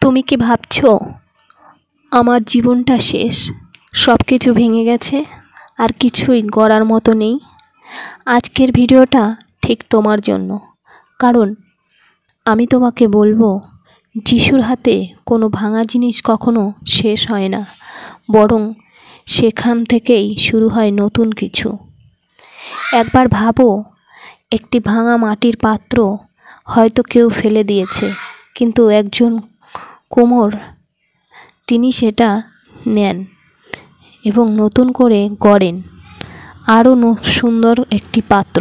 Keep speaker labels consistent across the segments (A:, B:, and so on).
A: তুমি কি ভাবছো আমার জীবনটা শেষ, সব কিছু ভেঙে গেছে, আর কিছুই গড়ার মতো নেই? আজকের ভিডিওটা ঠিক তোমার জন্য। কারণ আমি তোমাকে বলবো, যিশুর হাতে কোনো ভাঙা জিনিস কখনো শেষ হয় না, বরং সেখান থেকেই শুরু হয় নতুন কিছু। একবার ভাবো, একটি ভাঙা মাটির পাত্র হয়তো কেউ ফেলে দিয়েছে, কিন্তু একজন কুমোর তিনি সেটা নেন এবং নতুন করে গড়েন আরও সুন্দর একটি পাত্র।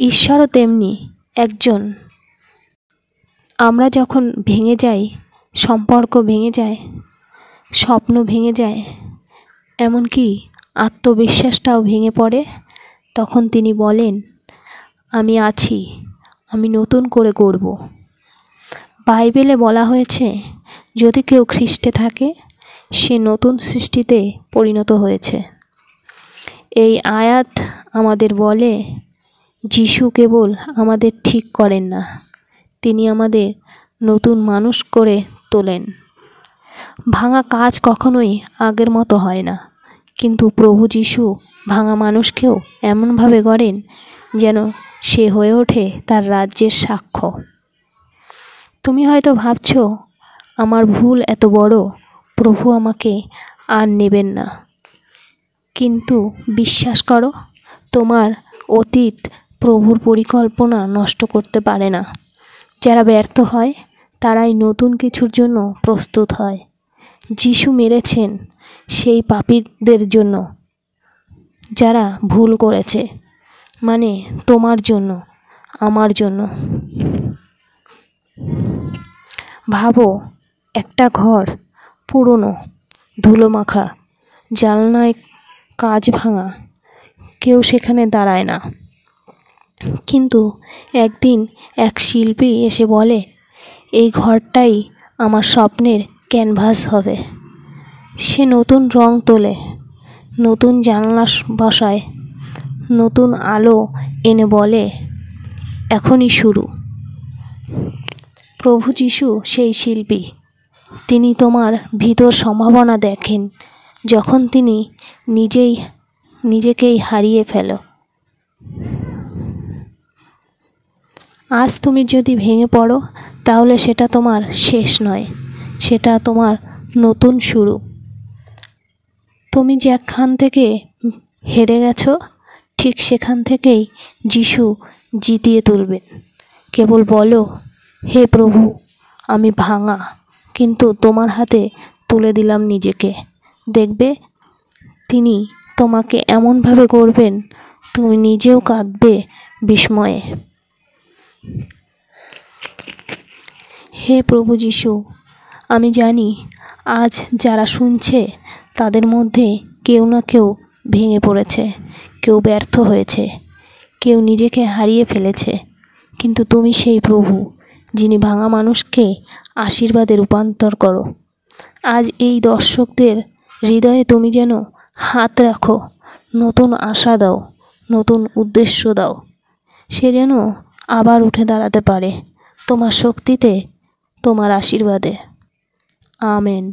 A: ঈশ্বরও তেমনি একজন। আমরা যখন ভেঙে যাই, সম্পর্ক ভেঙে যায়, স্বপ্ন ভেঙে যায়, এমনকি আত্মবিশ্বাসটাও ভেঙে পড়ে, তখন তিনি বলেন, আমি আছি, আমি নতুন করে গড়ব। বাইবেলে বলা হয়েছে, যদি কেউ খ্রিস্টে থাকে, সে নতুন সৃষ্টিতে পরিণত হয়েছে। এই আয়াত আমাদের বলে, যিশু কেবল আমাদের ঠিক করেন না, তিনি আমাদের নতুন মানুষ করে তোলেন। ভাঙা কাজ কখনোই আগের মতো হয় না, কিন্তু প্রভু যিশু ভাঙা মানুষকেও এমনভাবে গড়েন যেন সে হয়ে ওঠে তার রাজ্যের সাক্ষ্য। তুমি হয়তো ভাবছো, আমার ভুল এত বড়, প্রভু আমাকে আর নেবেন না। কিন্তু বিশ্বাস করো, তোমার অতীত প্রভুর পরিকল্পনা নষ্ট করতে পারে না। যারা ব্যর্থ হয়, তারাই নতুন কিছুর জন্য প্রস্তুত হয়। যিশু মেরেছেন সেই পাপীদের জন্য, যারা ভুল করেছে, মানে তোমার জন্য, আমার জন্য। ভাবো, একটা ঘর পুরনো, ধুলোমাখা, জানলায় কাঁচ ভাঙা, কেউ সেখানে দাঁড়ায় না। কিন্তু একদিন এক শিল্পী এসে বলে, এই ঘরটাই আমার স্বপ্নের ক্যানভাস হবে। সে নতুন রং তোলে, নতুন জানলা বসায়, নতুন আলো এনে বলে, এখনই শুরু। প্রভু যিশু সেই শিল্পী। তিনি তোমার ভিতর সম্ভাবনা দেখেন যখন তিনি নিজেকেই হারিয়ে ফেলো। আজ তুমি যদি ভেঙে পড়ো, তাহলে সেটা তোমার শেষ নয়, সেটা তোমার নতুন শুরু। তুমি যেখান থেকে হেরে গেছো, ঠিক সেখান থেকেই যিশু জিতিয়ে তুলবেন। কেবল বলো, হে প্রভু, আমি ভাঙা, কিন্তু তোমার হাতে তুলে দিলাম নিজেকে। দেখবে, তিনি তোমাকে এমনভাবে গড়বেন, তুমি নিজেও কাঁদবে বিস্ময়ে। হে প্রভু যিশু, আমি জানি আজ যারা শুনছে, তাদের মধ্যে কেউ না কেউ ভেঙে পড়েছে, কেউ ব্যর্থ হয়েছে, কেউ নিজেকে হারিয়ে ফেলেছে। কিন্তু তুমি সেই প্রভু, যিনি ভাঙা মানুষকে আশীর্বাদে রূপান্তর করো। আজ এই দর্শকদের হৃদয়ে তুমি যেন হাত রাখো, নতুন আশা দাও, নতুন উদ্দেশ্য দাও। সে যেন আবার উঠে দাঁড়াতে পারে তোমার শক্তিতে, তোমার আশীর্বাদে। আমেন।